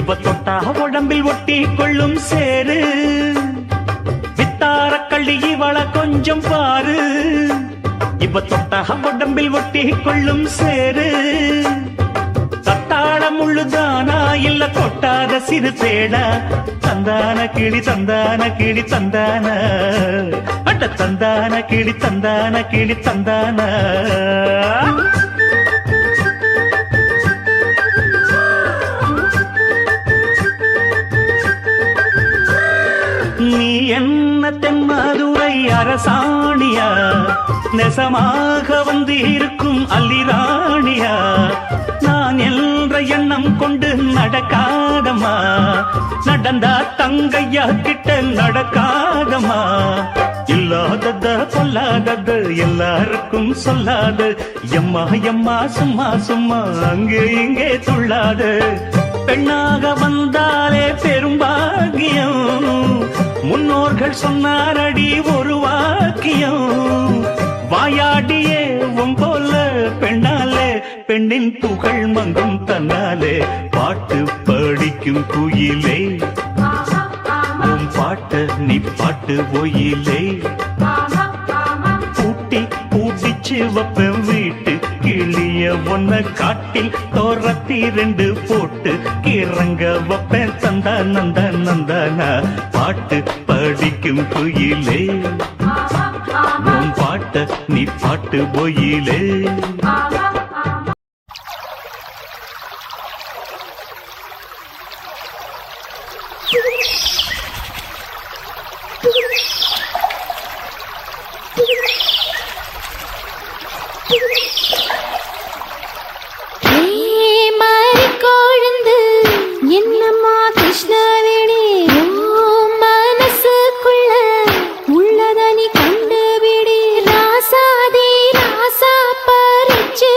இப்ப தொட்டா உடம்பில் ஒட்டி கொள்ளும் சேரு வித்தார கள்ளி இவள கொஞ்சம் பாரு இப்ப தொட்டா உடம்பில் ஒட்டி கொள்ளும் சேரு தத்தாளம் உள்ளுதானா இல்ல கொட்டாத சிறு தேடா தந்தான கிளி தந்தான கிளி தந்தான அட்ட தந்தான கிளி தந்தான கிளி தந்தான நீ என்ன தென்மதுரை அரசாணியா நெசமாக வந்து இருக்கும் அல்லிராணியா நான் என்ற எண்ணம் கொண்டு நடக்காதமா நடந்தா தங்கையா கிட்ட நடக்காதமா இல்லாதத பொல்லாதது எல்லாருக்கும் சொல்லாது எம்மா எம்மா சும்மா சும்மா அங்கே இங்கே துள்ளாது பெண்ணாக வந்தாலே பெரும்பாகியம் முன்னோர்கள் சொன்னாரடி ஒரு வாக்கியம் வாயாடியே போல பெண்ணாலே பெண்ணின் புகழ் மங்கும் தன்னாலே பாட்டு படிக்கும் குயிலே உன் பாட்ட நீ பாட்டு ஒயிலே பூட்டி பூட்டிச்சு வப்பேன் வீட்டு கிளிய ஒன்ன காட்டில் தோரத்தி ரெண்டு போட்டு கிறங்க வப்பேன் தந்தா நந்தா நந்தானா பாட்டு படிக்கும் குயிலே உன் பாட்ட நீ பாட்டு ஒயிலே என்னம்மா கிருஷ்ணவேணி மனசுக்குள்ள உள்ளத நீ கண்டுபிடி ராசாதி ராசா பறிச்சு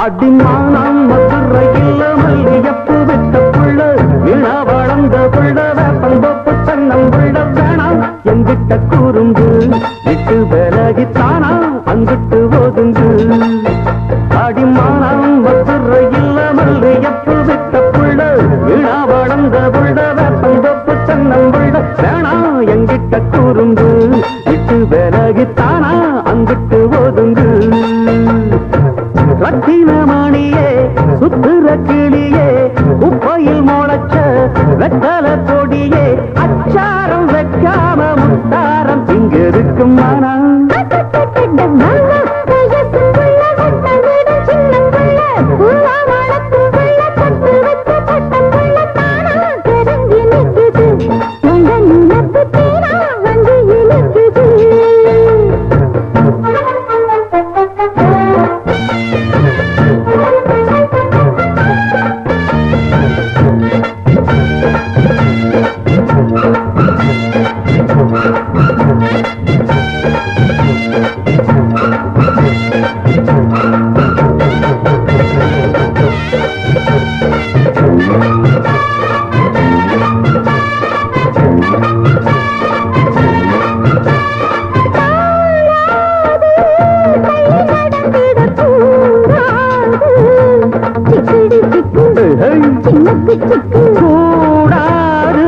அடிமானம் மதுரையில் மல்லியப்பு விட்ட புள்ள விழா வளர்ந்த புள்ள வேப்பந்தோப்பு தன்னம் புள்ள வேணாம் எங்கிட்ட கூறும்பு விட்டு விலகித்தானா அங்கிட்டு ஒதுங்கு அடிமானம் மதுரையில் மல்லியப்பு விட்ட புள்ள விழா வளர்ந்த புள்ள வேப்பந்தோப்பு தன்னம் புள்ள வேணாம் எங்கிட்ட கூறும்பு விட்டு விலகித்தானா அங்கிட்டு ஒதுங்கு ரத்தினமணியே சுத்துற கிளியே குப்பையில் முளைச்ச வெத்தல கொடியே அச்சாரம் வைக்காம முத்தாரம் இங்க இருக்கும் மனம் கூடாது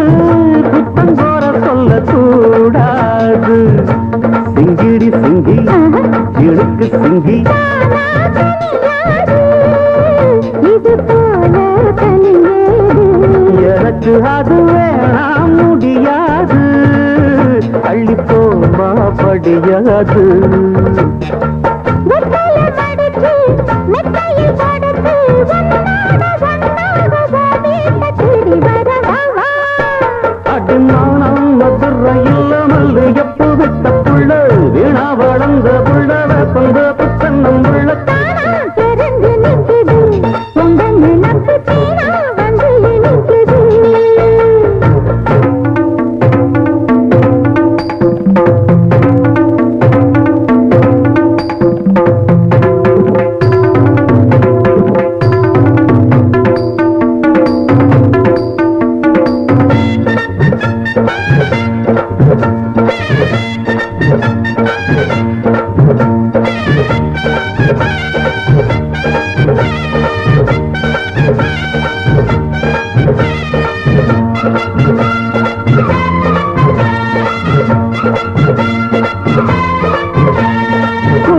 குத்தம் போற சொல்ல கூடாது சிங்கிடி சிங்கி இழுக்கு சிங்கி எனக்கு அது வேணாம் முடியாது அள்ளி போமா படியாது அடிமானம் மதுரையில் மல்லியப்பு விட்ட புள்ள வீணா வளர்ந்த புள்ள வேப்பந்த புத்தன்னம் புள்ள தெரிஞ்சு நிற்குது உங்க நினைப்பு தீனா வந்து நிற்குது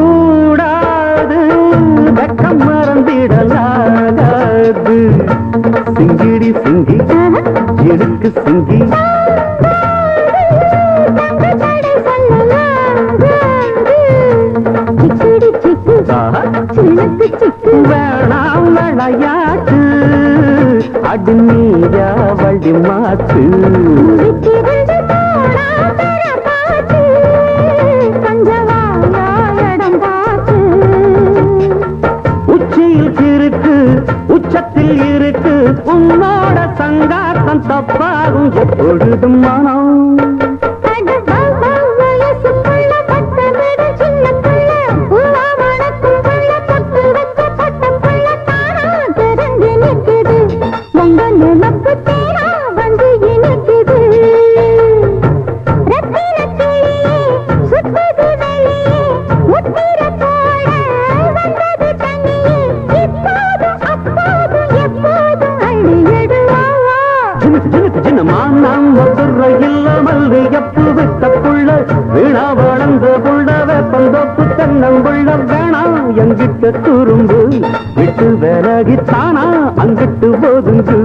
கூடாது வெக்கம் மறந்திடலாகாது சிங்கிடி சிங்கி இடுக்கு சிங்கி வேணாம் விளையாட்டு அடி நீயா வழி மாத்து உச்சியில் இருக்கு உச்சத்தில் இருக்கு உன்னோட சங்காத்தம் தப்பாகும் எப்பொழுதும் மனம் மல்லியப்பு விட்ட புள்ள வீணா வளர்ந்த புள்ள வேப்பந்தோப்பு தென்னங்குள்ள வேணாம் எங்கிட்ட துரும்பு விட்டு விலகித்தானா அங்கிட்டு போதுங்கு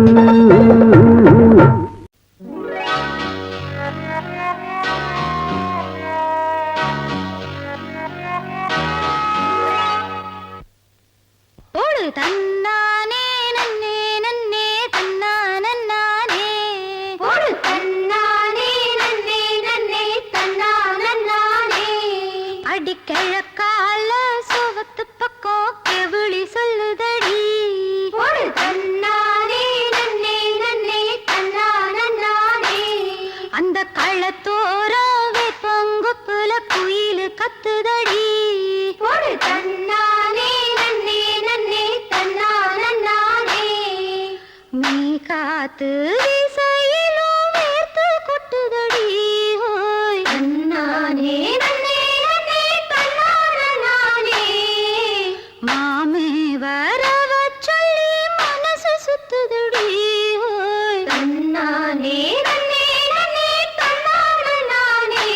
கிழக்கா முன்னால சோகத்து பக்கம் கெவிழி சொல்லுதடி ஒரு தன்னானே நன்னே நன்னே தன்னா நன்னானே அந்த கள்ளத்தோர வேப்பங்குப்புல குயிலு கத்துதடி ஒரு தன்னானே நன்னே நன்னே தன்னா நன்னானே நீ காத்து வீசையிலும் வேர்த்து கொட்டுதடி ஹோய் தன்னானே நன்னே நன்னே தன்னா நன்னானே மாமே வரவ சொல்லி மனசு சுத்துதடி ஹோய் தன்னானே நன்னே நன்னே தன்னா நன்னானே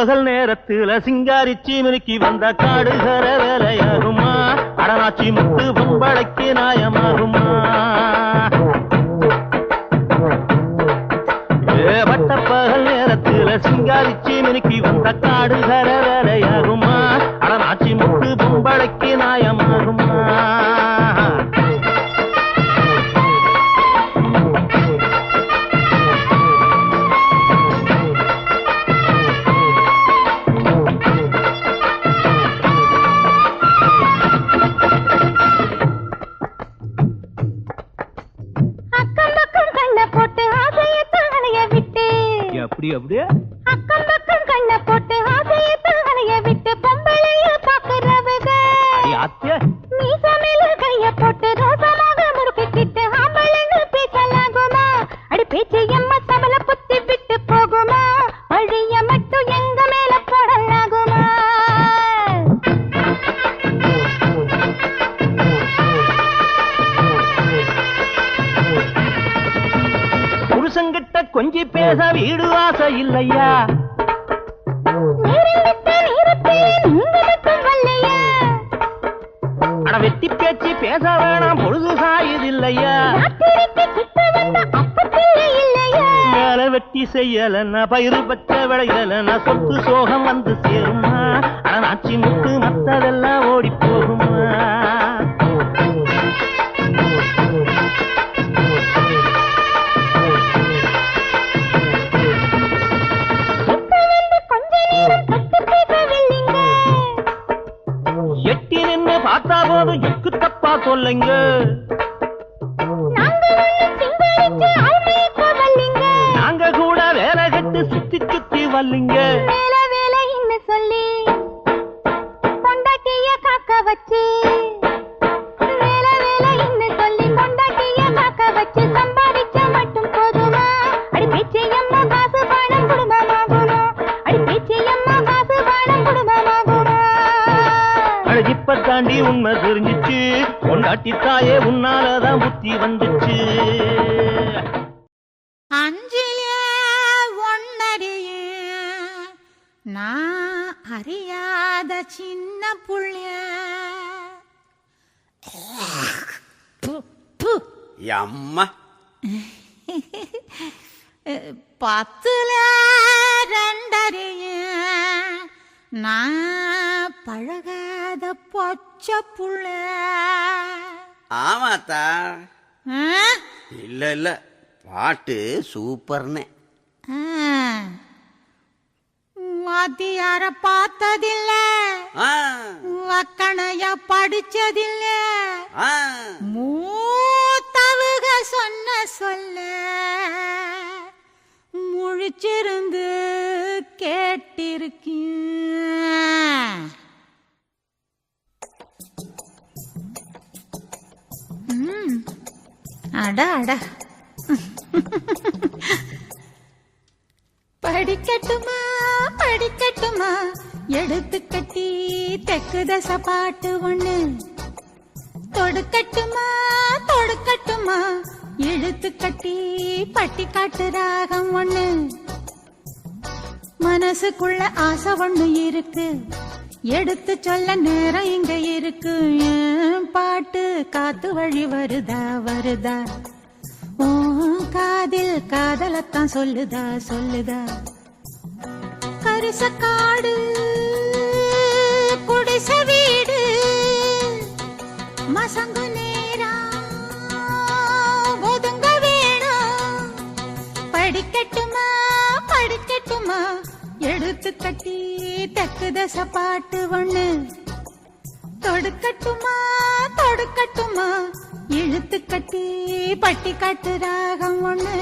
பகல் நேரத்துல சிங்காரிச்சி மினுக்கி வந்த காடுகிற வேலையாகுமா அடனாச்சி முத்து பொம்பளைக்கு நாயமாகுமா பட்ட பகல் நேரத்துல சிங்காரிச்சி மினுக்கி வந்த காடுகிற வேலையாகுமா அடனாச்சி முத்து பொம்பளைக்கு நாயமாகுமா அப்படியே அக்கம் பக்கம் கண்ண போட்டு ஆசையை தானைய விட்டு பொம்பளைய பாக்குறவங்க நீ சமையல கைய போட்டு ரோசமாக முறுக்கிட்டு ஆம்பளைங்க பேசலாகுமா அடி பேச்சு எம்மா சமல புத்தி விட்டு போகுமா வழிய மட்டும் எங்க மேல போடலாகுமா புருஷங்கிட்ட கொஞ்சி பேச வீடு வாச இல்லையா அட வெட்டி பேச்சு பேச வேணாம் பொழுது சாயுதில்லையா மேல வெட்டி செய்யலன்னா பயிறு பச்சை விளையலன்னா சொத்து சோகம் வந்து சேருமா அட நாச்சி முத்து மத்ததெல்லாம் ஓடி போகுமா எட்டி நின்னு பார்த்தா போதும் எக்கு தப்பா சொல்லுங்க நாங்க கூட வேலை கட்டு சுத்தி சுத்தி வல்லிங்க சொல்லி கொண்டாட்டிய காக்க வச்சு வேலை வேலை இன்னு சொல்லி கொண்டாட்டிய காக்க வச்சு சம்பாதிச்ச மட்டும் போதுமா அடி பேச்சையம்மா காசு பணம் குடும்பமாகுமா அடி பேச்சையம்மா காசு பணம் குடும்பமாகுமா இப்ப தாண்டி உண்மை தெரிஞ்சிச்சு கொண்டாட்டி தாயே உன்னாலதான் புத்தி வந்துச்சு அஞ்சிலே ஒன்னறிய நான் அறியாத சின்ன புள்ளிய அம்மா 10ல 2 அறிய நான் பழகாத பொச்ச புள்ள ஆமாத்தா இல்ல இல்ல பாட்டு சூப்பர்னே வாத்தியார பார்த்ததில்ல வக்கணைய படிச்சதில்ல மூத்தவுக சொன்ன சொல்ல முழிச்சிருந்து கேட்டிருக்கேன் அட அட படிக்கட்டுமா படிக்கட்டுமா எடுத்து கட்டி தெக்கு தசை பாட்டு ஒண்ணு தொடுக்கட்டுமா தொடுக்கட்டுமா இழுத்து கட்டி பட்டி காட்டு ராகம் ஒண்ணு மனசுக்குள்ள ஆசை ஒண்ணு இருக்கு எடுத்து சொல்ல நேரம் இங்க இருக்கு ஏன் பாட்டு காத்து வழி வருதா வருதா ஓ காதில் காதலத்தான் சொல்லுதா சொல்லுதா கரிசக்காடு குடிச வீடு மசங்கு நேரம் ஒதுங்க வேணும் படிக்கட்டுமா படிக்கட்டுமா எடுத்து கட்டி தெக்கு தசை பாட்டு ஒண்ணு தொடுக்கட்டுமா தொடுக்கட்டுமா இழுத்து கட்டி பட்டி காட்டு ராகம் ஒண்ணு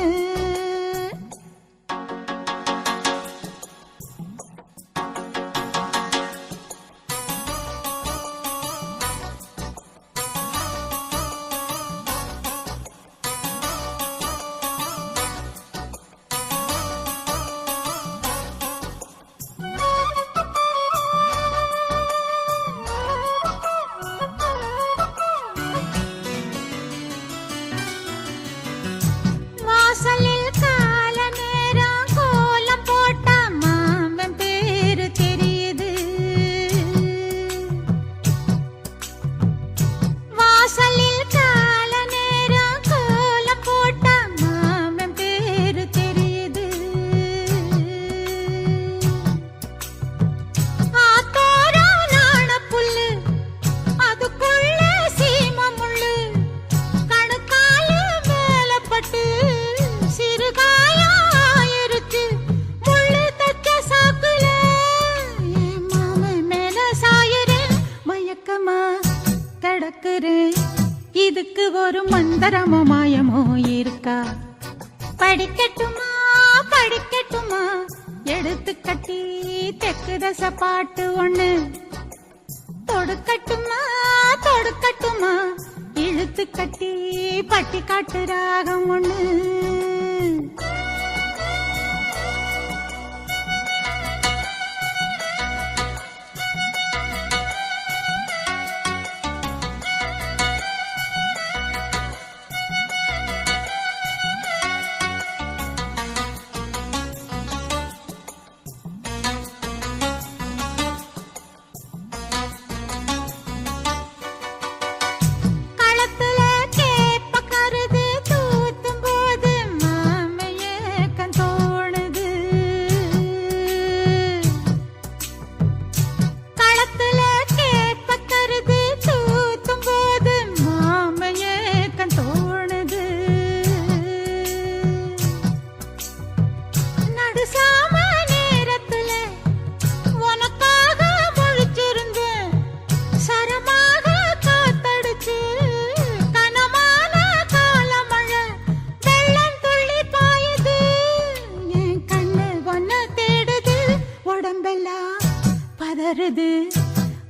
வாசலில் பிறக்கிறேன், இதுக்கு ஒரு மந்திரமோ மாயமோ இருக்கா? படிக்கட்டுமா படிக்கட்டுமா எடுத்து கட்டி தெற்கு தசை பாட்டு ஒண்ணு. தொடுக்கட்டுமா தொடுக்கட்டுமா இழுத்து கட்டி பட்டி காட்டு ராகம் ஒண்ணு.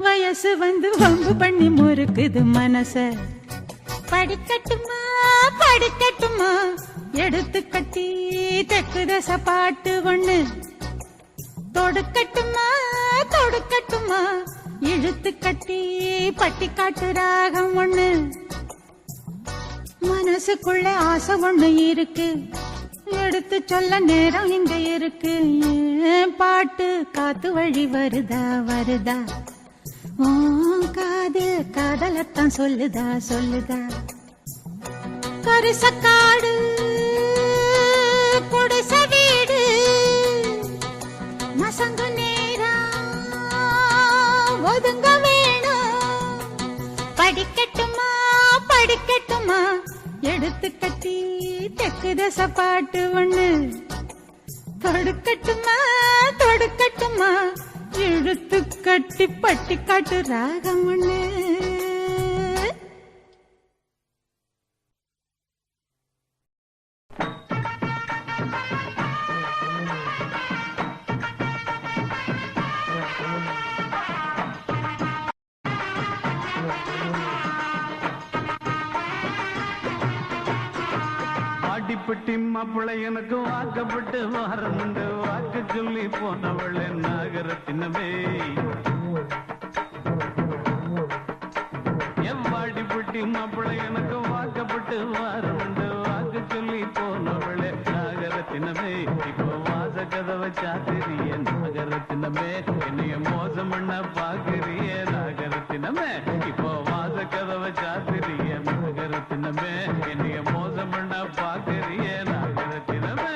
வயசு வந்து வம்பு பண்ணி முறுக்குது மனச. படிக்கட்டுமா படிக்கட்டுமா எடுத்து கட்டி தெற்கு தசை பாட்டு ஒண்ணு. தொடுக்கட்டுமா தொடுக்கட்டுமா இழுத்து கட்டி பட்டி காட்டு ராகம் ஒண்ணு. மனசுக்குள்ள ஆசை ஒண்ணு இருக்கு, எடுத்து சொல்ல நேரம் இங்க இருக்கு. ஏன் பாட்டு காத்து வழி வருதா வருதா, ஓ காது காதலத்தான் சொல்லுதா சொல்லுதா. கரிசக்காடு குடிச வீடு மசங்கு நேரம் ஒதுங்க வேணும். படிக்கட்டுமா படிக்கட்டுமா எடுத்து கட்டி தெற்கு தசை பாட்டு ஒண்ணு. தொடுக்கட்டுமா தொடுக்கட்டுமா இழுத்து கட்டி பட்டி காட்டு ராகம் ஒண்ணு. அடிப்பட்டி மாப்பிள்ளை எனக்கு வாக்கப்பட்டு வாரமுண்டு, வாக்கு சொல்லி போனவள் நாகரத்தினமே. எவ்வாடிப்பட்டி மாப்பிள்ளை எனக்கு வாக்கப்பட்டு வாரமுண்டு, வாக்கு சொல்லி போனவள் நாகரத்தினமே. இப்போ வாச கதவை சாத்திரிய நாகரத்தினமே, என்னைய மோசம் பண்ண பாக்குறிய நாகரத்தினமே. இப்போ வாச கதவை சாத்திரிய நாகரத்தினமே, என்னைய மோசம் பண்ண பாக்குறிய நாகரத்தினமே.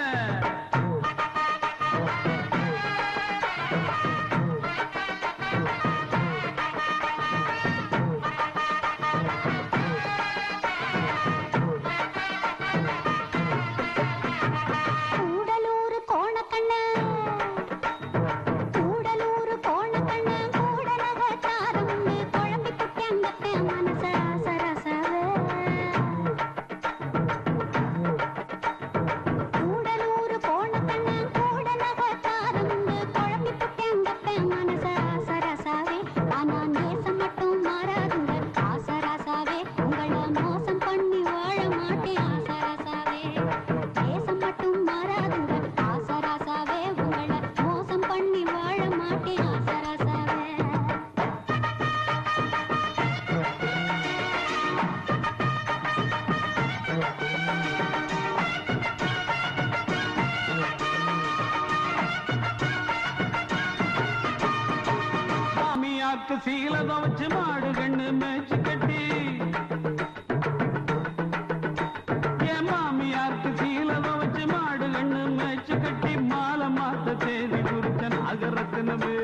சீலத வச்சு மாடு கண்ணு மேய்ச்சி கட்டி, என் மாமியாருக்கு சீலத வச்சு மாடு கண்ணு மேய்ச்சி கட்டி, மாலை மாத்த தேதி குறித்த நாகரத்தினமே.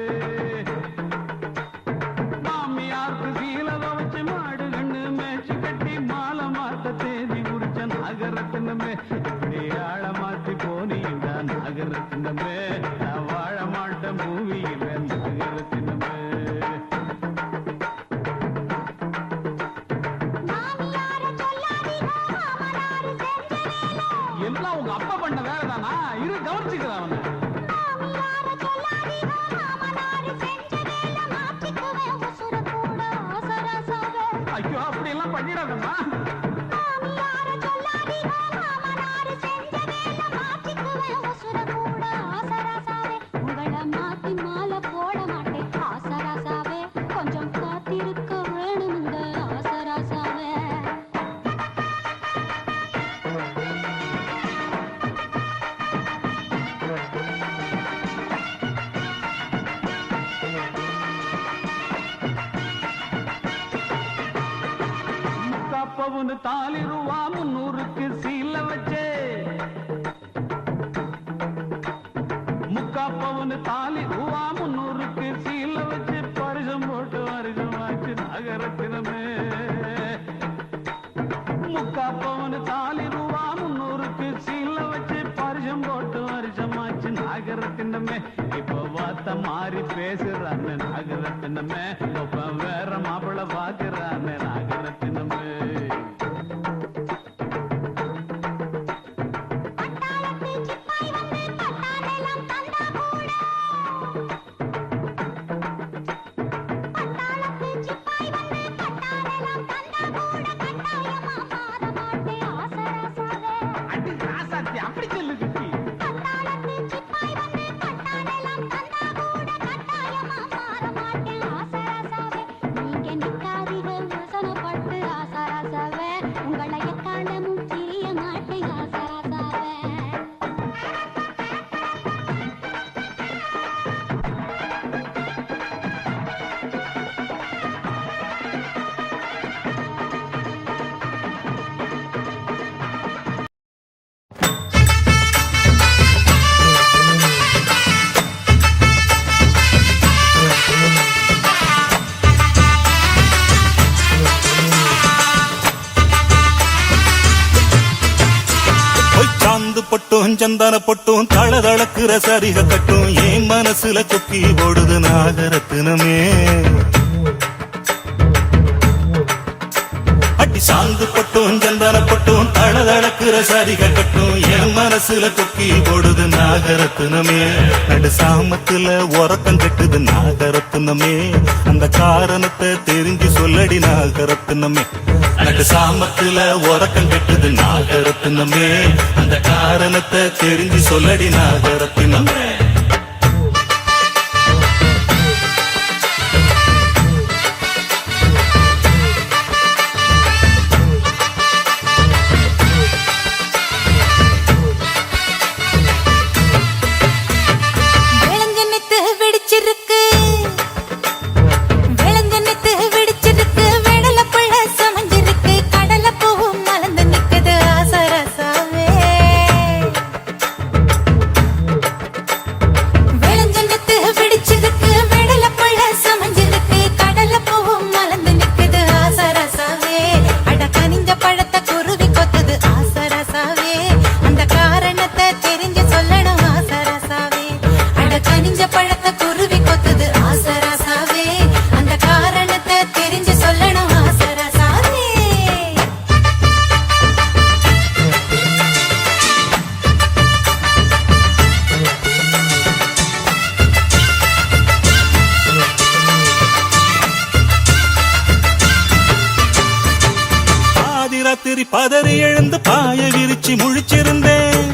மாமியாருக்கு சீலத வச்சு மாடு கண்ணு மேய்ச்சி கட்டி, மாலை மாத்த தேதி குறித்த நாகரத்தினமே. இப்படி ஆழ மாத்தி போனீங்க நாகரத்தினமே, நான் வாழ மாட்டேன் பூமியில நாகரத்தினமே. ஐயோ அப்படி எல்லாம் பண்ணிடாதம்மா. மாமியார சொல்லாதீங்க, மாமனாரு செஞ்ச வேலை மாற்றிக்குவேன் உசுர கூட. ஆசராசாவே உங்களை மாத்தி மாலை போட மாட்டேன். ஆசராசாவே கொஞ்சம் காத்திருக்க வேணுங்க. ஆசராசாவே முக்காப்பவுன்னு தாலி ரூபா 300க்கு சீல வச்சே. முக்காப்பவுன்னு தாலி ரூபா 300க்கு சீல வச்சு பரிசம் போட்டு வருஷமாச்சு நகரத்தினமே. முக்காப்பவுன்னு தாலி ரூபா 300க்கு சீல வச்சு பரிசம் போட்டு வருஷமாச்சு நகரத்தினமே. இப்போ வார்த்தை மாறி பேசுறான்னு நகரத்தினமே. இப்ப வேற மாப்பிள்ள பாக்குறான்னு நகரத்தினமே. பட்டாளத்து சிப்பாய் வந்து பட்டாளெல்லாம் தந்தா கூட. பட்டாளத்து சிப்பாய் வந்து பட்டாளெல்லாம் தந்தா கூட. கட்டாயமா மாற மாட்டேன். ஆசராசாவே அடி ராசாத்தி அப்படி சொல்லு குட்டி. பட்டாளத்து சிப்பாய் வந்து பட்டாளெல்லாம் தந்தா கூட. கட்டாயமா மாற மாட்டேன். ஆசராசாவே நீங்க நிக்காதீங்க வசனப்பட்டு. ஆசராசாவே உங்களை எக்காலமும் பிரிய மாட்டேன். ஆசராசாவே சாந்து பொட்டும் சந்தன பொட்டும் தளதளக்குற சரிக கட்டும் என் மனசுல கொக்கி ஓடுது நாகரத்தினமே. அடி சாந்து பொட்டும் சந்தன பொட்டும் தளதளக்குற சரிக கட்டும் என் மனசுல கொக்கி ஓடுது நாகரத்தினமே. நடு சாமத்துல உறக்கம் கட்டுது நாகரத்தினமே. அந்த காரணத்தை தெரிஞ்சு சொல்லடி நாகரத்தினமே. நடு சாமத்துல உறக்கம் கட்டுது நாகரத்தினமே. அந்த காரணத்தை தெரிஞ்சு சொல்லடி நாகரத்தினமே. விளங்கெண்ணெத்து வெடிச்சிருக்கு, விளங்கெண்ணெத்து வெடிச்சிருக்கு. வெடல புள்ள சமைஞ்சிருக்கு, கடல பூவும் மலர்ந்து நிக்குது. ஆசராசாவே விளங்கெண்ணெத்து வெடிச்சிருக்கு, வெடல புள்ள சமைஞ்சிருக்கு. கடல பூவும் மலர்ந்து நிக்குது. ஆசராசாவே அட கனிஞ்ச பழத்தை குருவி கொத்துது. ஆசராசாவே அந்த காரணத்தை தெரிஞ்சு சொல்லணும். ஆசராசாவே அட கனிஞ்ச பழத்தை குருவி கொத்துது. ஆசராசாவே அந்த காரணத்தை தெரிஞ்சு சொல்லணும். ஆசராசாவே பாதி ராத்திரி பதறி எழுந்து பாய விரிச்சு முழிச்சிருந்தேன்.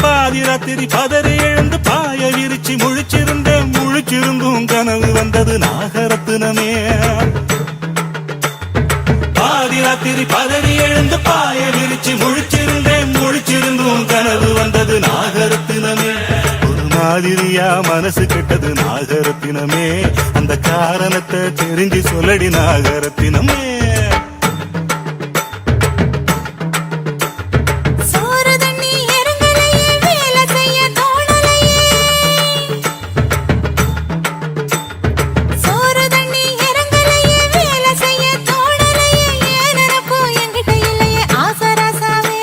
பாதி ராத்திரி பதறி எழுந்து பாய விரிச்சு முழிச்சிருந்தேன். முழிச்சிருந்தும் கனவு வந்தது நாகரத்தினமே. பாதி ராத்திரி பதறி எழுந்து பாய விரிச்சு முழிச்சிருந்தேன். முழிச்சிருந்தும் கனவு வந்தது நாகரத்தினமே. ஒரு மாதிரியா மனசு கெட்டது நாகரத்தினமே. அந்த காரணத்தை தெரிஞ்சு சொல்லடி நாகரத்தினமே. சோறு தண்ணி இறங்கலையே, வேலை செய்ய தோணலையே. சோறு தண்ணி இறங்கலையே, வேலை செய்ய தோணலையே. ஏன் நினப்பு என்கிட்ட இல்லையே. ஆசராசாவே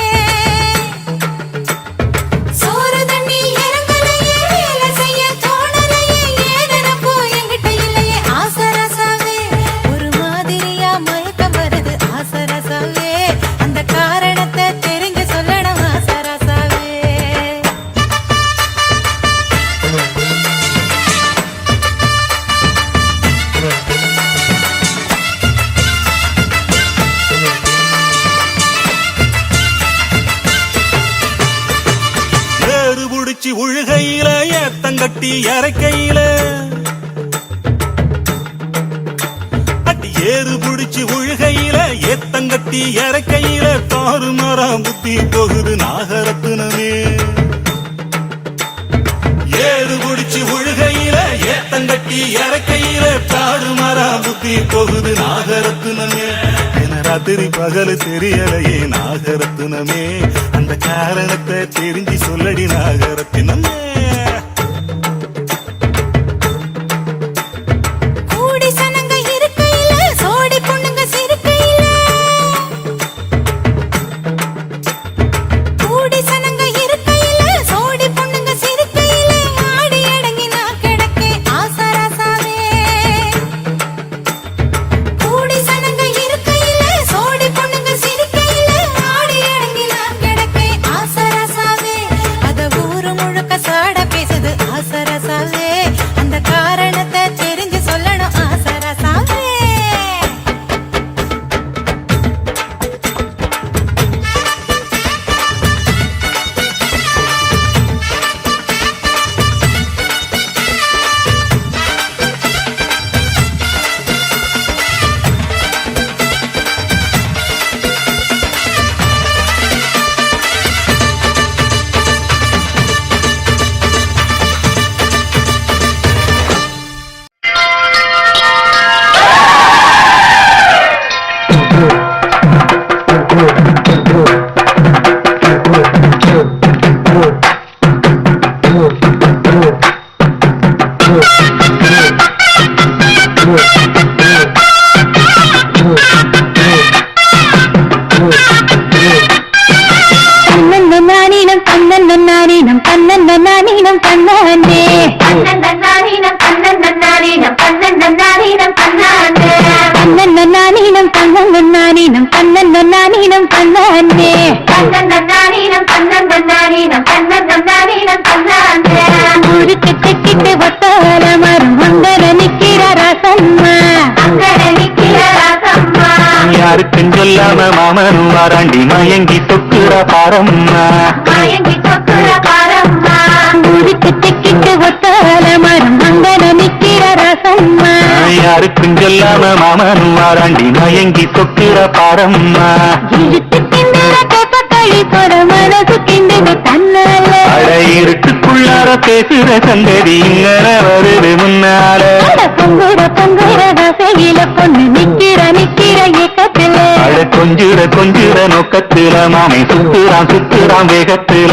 சோறு தண்ணி இறங்கலையே, வேலை செய்ய தோணலையே. ஏன் நினப்பு என்கிட்ட இல்லையே. ஆசராசாவே ஒரு மாதிரியா மயக்க ஏத்தங்கட்டி இறக்கையில அடி ஏறு புடிச்சு உழுகையில ஏத்தங்கட்டி இறக்கையில தாறு மரம் புத்தி போகுது நாகரத்தினமே ஏறு புடிச்சு உழுகையில ஏத்தங்கட்டி இறக்கையில தாறு மரம் புத்தி போகுது நாகரத்தினமே ராத்திரி பகல் தெரியலையே நாகரத்தினமே அந்த காரணத்தை தெரிஞ்சு சொல்லடி நாகரத்தினமே கூடி சனங்க இருக்கையில சோடி பொண்ணுங்க சிரிக்கையில கூடி சனங்க இருக்கையில சோடி பொண்ணுங்க சிரிக்கையில ஆடி அடங்கி நான் கிடக்கே ஆசராசாவே கூடி சனங்க இருக்கையில சோடி பொண்ணுங்க சிரிக்கையில ஆடி அடங்கி நான் கிடக்கே ஆசராசாவே அத ஊரு முழுக்க சாட பேசுது ஆசராசாவே அந்த காரணத்தை தெரிஞ்சு சொல்லணும் ஆசராசாவே தன்னன்னானீனம் தன்னன்னானீனம் தன்னன்னானீனம் தன்னானே தன்னன்னானீனம் தன்னன்னானீனம் தன்னன்னானீனம் தன்னானே தன்னன்னானீனம் தன்னன்னானீனம் தன்னன்னானீனம் தன்னானே தன்னன்னானீனம் தன்னன்னானீனம் தன்னன்னானீனம் தன்னானே ஊருக்கு தெக்கிட்டு ஒத்தால மரம் அங்கர நிக்கிற ராசம்மா அங்கர நிக்கிற ராசம்மா யாருக்கும் சொல்லாம மாமனும் வாராண்டி மயங்கி தொக்குற பாரம்மா மயங்கி தொக்குற பாரம்மா ஊருக்கு தெக்கிட்டு ஒத்தால மரம் அங்கர நிக்கிற ராசம்மா யாருக்கும் சொல்லாம மாமனும் வாராண்டி மயங்கி தொக்குற பாரம்மா இழுத்து கிண்டுற கப்பக்களி போற மனசு கிண்டுது தன்னால அட இருட்டுக்குள்ளார பேசுற சந்ததி இங்கன வருது முன்னால பொங்குற பொங்குற தசையில பொண்ணு நிக்கிற நிக்கிற ஏக்கத்துல அட கொஞ்சுற நோக்கத்துல மாமை சுத்துறான் வேகத்துல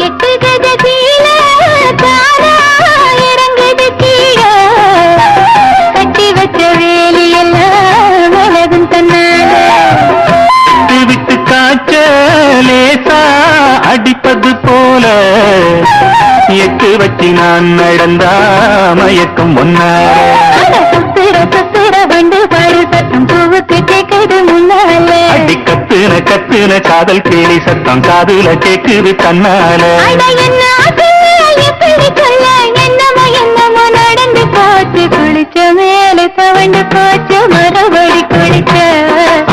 எட்டு கஜ கீழ தாரா இறங்குது கீழ கட்டி வச்ச வேலி எல்லாம் உலகம் தன்னால விட்டு காய்ச்ச லேசா அடிப்பது போல எட்டு வச்சு நான் நடந்தா மயக்கம் ஒன்னால சுத்துற வண்டு பாடு சத்தம் பூவுக்கு கேட்குது முன்னால அடி கத்துன காதல் கேலி சத்தம் காதுல கேக்குது கண்ணால அட என்ன எப்படி சொல்ல என்னமோ நடந்து போச்சு குளிச்ச மேல தவண்டு போச்சு மறுபடி குளிச்ச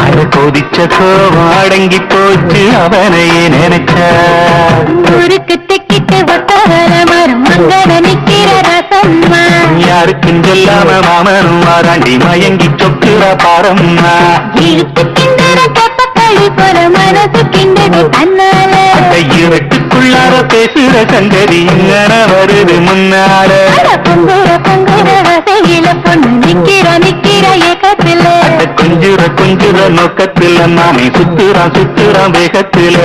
அது கொதிச்ச கோவம் அடங்கி போச்சு அவனையே நினைச்ச ஊருக்கு திக்கிட்டு ஒத்தால மரம் அங்கட நிக்கிற ரசம்மா யாருக்கும் சொல்லாம மாமனும் வாராண்டி மயங்கி சொக்குற பாரம்மா இழுத்து கிண்டுற கப்பக்களி போற மனசு கிண்டுது தன்னால இருட்டுக்குள்ளார பேசுற சங்கதி இங்கன வருது முன்னால பொங்குற வசையில பொண்ணு நிக்கிற ஏக்கத்துல கொஞ்சுற நோக்கத்துல மாமி சுத்துறான் வேகத்துல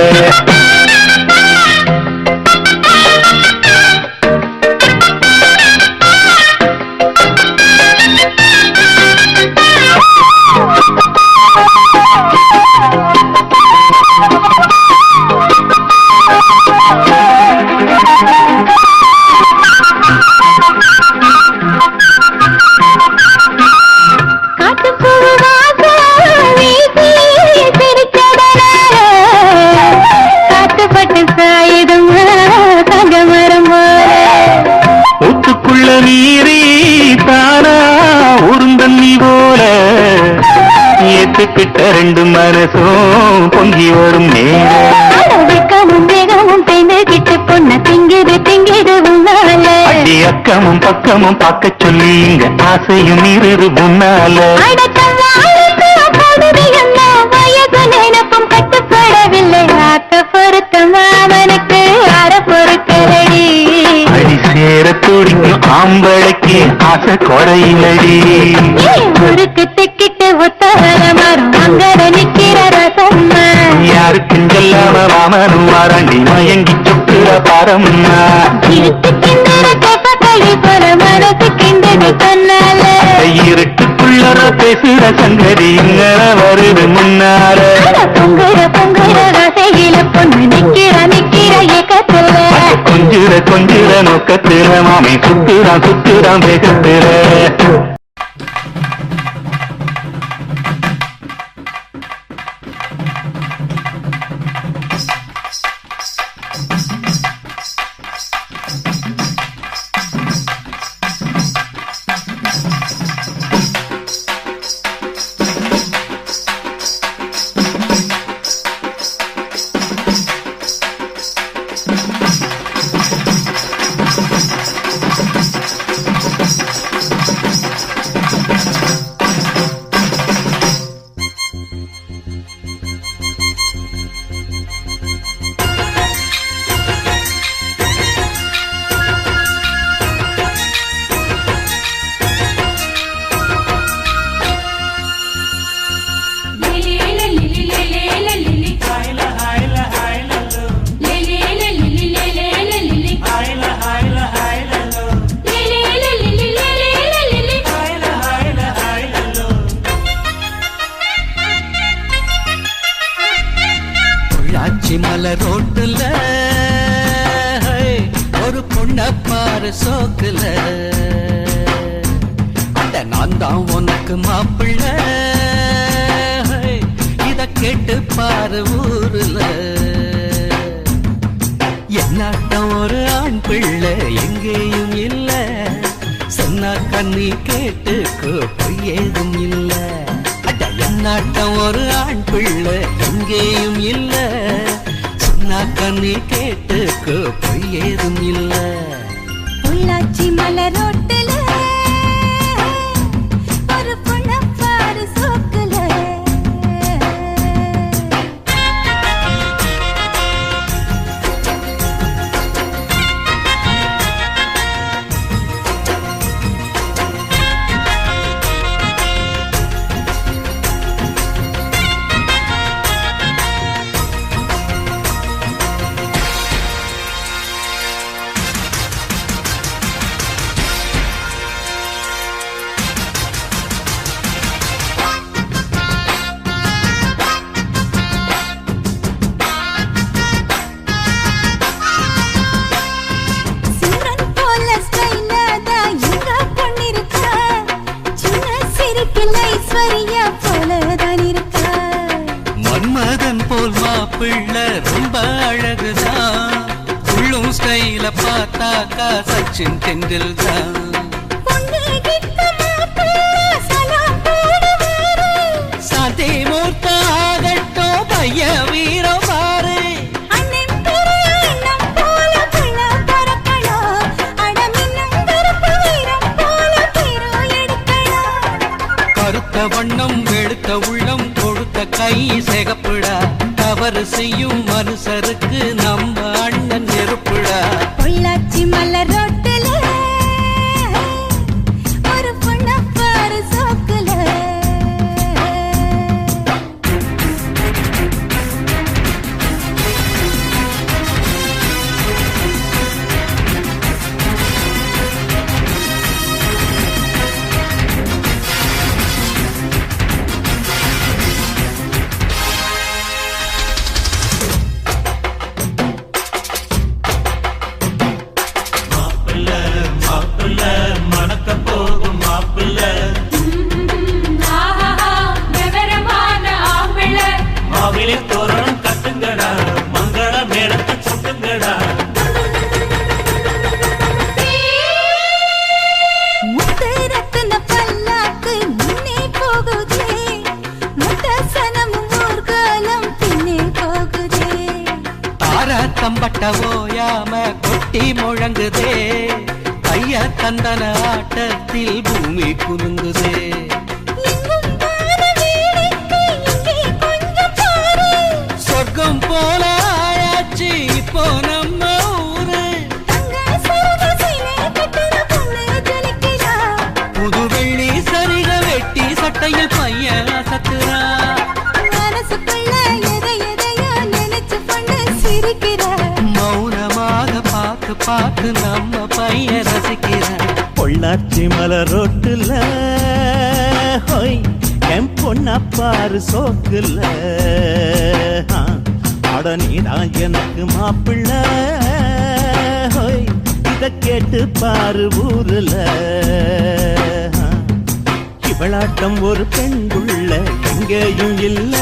சேர்த்துக்கிட்ட ரெண்டு மனசும் பொங்கி வரும் நேரம் வெக்கமும் வேகமும் பெய்து கிட்டு பொண்ண திங்கிது திங்கிது உன்னால அடி அக்கமும் பக்கமும் பார்க்க சொல்லி இங்க ஆசையும் இருது முன்னால அடக்கம் வாழ்ந்து போடுது என்ன வயது நினைப்பும் கட்டுப்படவில்லை ஆக்க பொருத்தம் அவனுக்கு அற பொறுக்கலடி அடி சேர துடிக்கும் ஆம்பளைக்கு ஆசை குறையிலடி ஊருக்கு திக்கிட்டு ஒத்தவர மரம் அங்கர நிக்கிற ரசம்மா யாருக்கும் சொல்லாம வாமனும் வாராண்டி மயங்கி சுற்றுற பாரம்மா இழுத்து கிண்டற கப்பக்களி போல மனசு கிண்டது தன்னால இருட்டுக்குள்ளற பேசுற சங்கதி இங்க வருது முன்னால பொங்குற பொங்குற ரசையில பொண்ணு நிக்கிற நிக்கிற ஏக்கத்துல கொஞ்சுற கொஞ்சுற நோக்கத்துல மாமி சுத்துறான் சுத்துறான் வேகத்துல மலை ரோட்டுல ஒரு பொண்ண பாரு சோக்குல அட நான் தான் உனக்கு மாப்பிள்ள இத கேட்டு பாரு ஊருல என்னாட்டம் ஒரு ஆண் பிள்ளை எங்கேயும் இல்ல சொன்னா கண்ணி கேட்டுக்கோ பொய் ஏதும் இல்ல அட என்னாட்டம் ஒரு ஆண் பிள்ளை எங்கேயும் இல்ல சொன்னா கண்ணி கேட்டுக்கோ பொய் ஏதும் இல்ல உள்ளாச்சி மலரோட்டுல ஒரு பொண்ண பாரு சோக்குல மன்மதன் போல் மாப்பிள்ள ரொம்ப அழகுதான் உள்ளும் ஸ்டைல பார்த்தாக்கா சச்சின் டெண்டுல்கர் சாதி மூர்த்த ஆகட்டோ பைய வீரம் பாரு கருத்த வண்ணம் வெளுத்த உள்ளம் கொடுத்த கை சிகப்புடா தவறு செய்யும் மனுஷருக்கு நம்ம அண்ணன் நெருப்புடா பொள்ளாச்சி மலரோட்டுல ஒரு பொண்ண பாரு சோக்குல மாப்பிள்ள தம்பட்ட ஓயாம கொட்டி முழங்குதே கைய தந்தன ஆட்டத்தில் பூமி குலுங்குதே சொர்க்கம் போல ஆயாச்சு இப்போ நம்ம ஊரு புது வெள்ளி சரிக வெட்டி சட்டையில் பையன் அசத்துறா மௌனமாக பார்த்து பார்த்து நம்ம பையன் ரசிக்கிற பொள்ளாச்சி மலர் ரோட்டுல ஹோய் என் பொண்ணா பாரு சோக்குல அட நீதான் எனக்கு மாப்பிள்ள ஹோய் இத கேட்டு பாரு ஊருல இவளாட்டம் ஒரு பெண்குள்ள எங்கேயும் இல்ல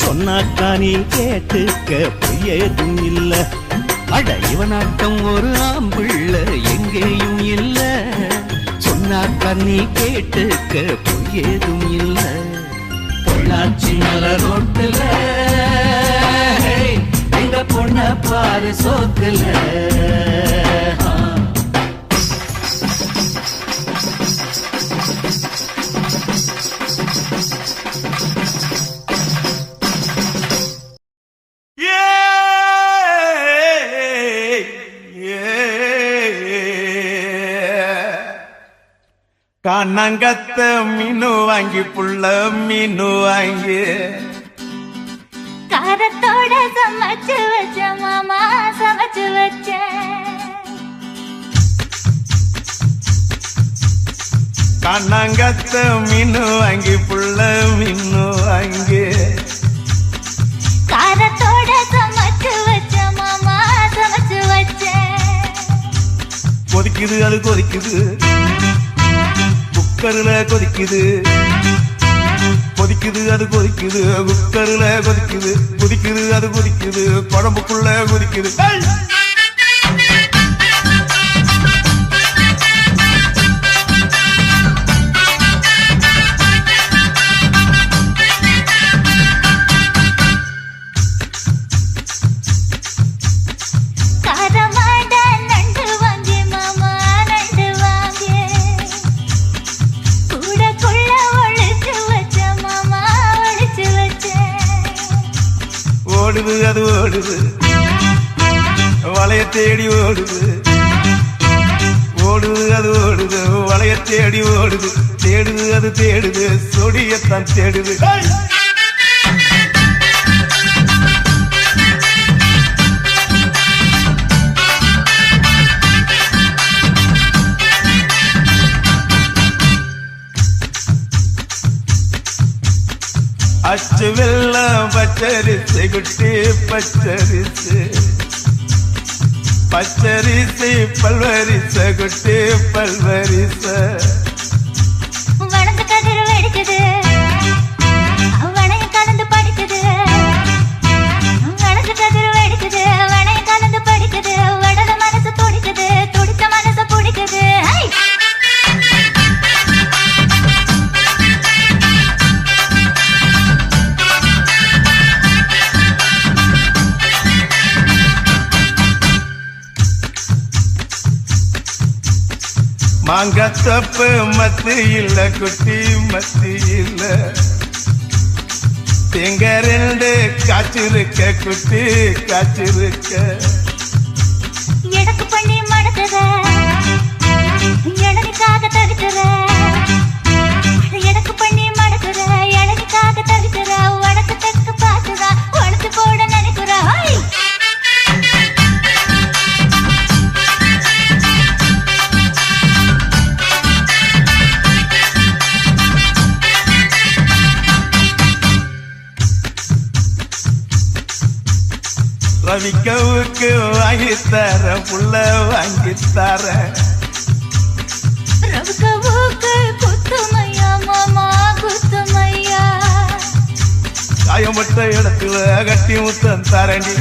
சொன்னாக்கா நீ கேட்டுக்க பொய்யேதும் இல்ல அட இவனாட்டம் ஒரு ஆம்பிள்ள எங்கேயும் இல்ல சொன்னாக்கா நீ கேட்டுக்க பொய்யேதும் இல்ல பொள்ளாச்சி மலர் ரோட்டுல எங்க பொண்ண பாரு சோக்குல கண்ணங்கத்த மீனு வாங்கி புள்ள மீனு வாங்கி காரத்தோட சமைச்சு வச்ச மாமா சமைச்சு வச்ச கண்ணங்கத்த மீனு வாங்கி புள்ள மீனு வாங்கி காரத்தோட சமைச்சு வச்ச மாமா சமைச்சு வச்ச கொதிக்குது அது கொதிக்குது குக்கர்ல கொதிக்குது கொதிக்குது அது கொதிக்குது குக்கர்ல கொதிக்குது கொதிக்குது அது கொதிக்குது குழம்புக்குள்ள கொதிக்குது ஓடுது அது ஓடுது வளைய தேடி ஓடுது ஓடுது அது ஓடுது வளைய தேடி ஓடுது தேடுது அது தேடுது சொடியத்தான் தேடுது அச்சு வெள்ளம் பச்சரிசை குட்டி பச்சரிசை பச்சரிசை பல்வரிசை குட்டி பல்வரிசை வளர்ந்து கதிர் வெடிக்குது வளையம் கலந்து படிக்குது வளர்ந்து கதிர் வெடிக்குது வளையம் கலந்து படிக்குது வடல மனசு துடிக்குது துடித்த மனசு பிடிக்குது மாங்கத்தப்பு மத்து இல்ல குட்டி மத்து இல்ல தேங்க ரெண்டு காய்ச்சிருக்க குட்டி காய்ச்சிருக்க எடக்கு பண்ணி மடக்குற எடனுக்காக தவிக்கிற எடக்கு பண்ணி மடக்குற எடனுக்காக தவிக்கிற வடக்கு தெற்கு பார்த்துற உடச்சு போட நினைக்கிற ரவிக்கவுக்கு வாங்கித்தர புள்ள வாங்கித்தர ரவிக்கவுக்கு குத்துமையா மாமா குத்துமையா காயம்பட்ட இடத்துல கட்டி முத்தம் தரண்டி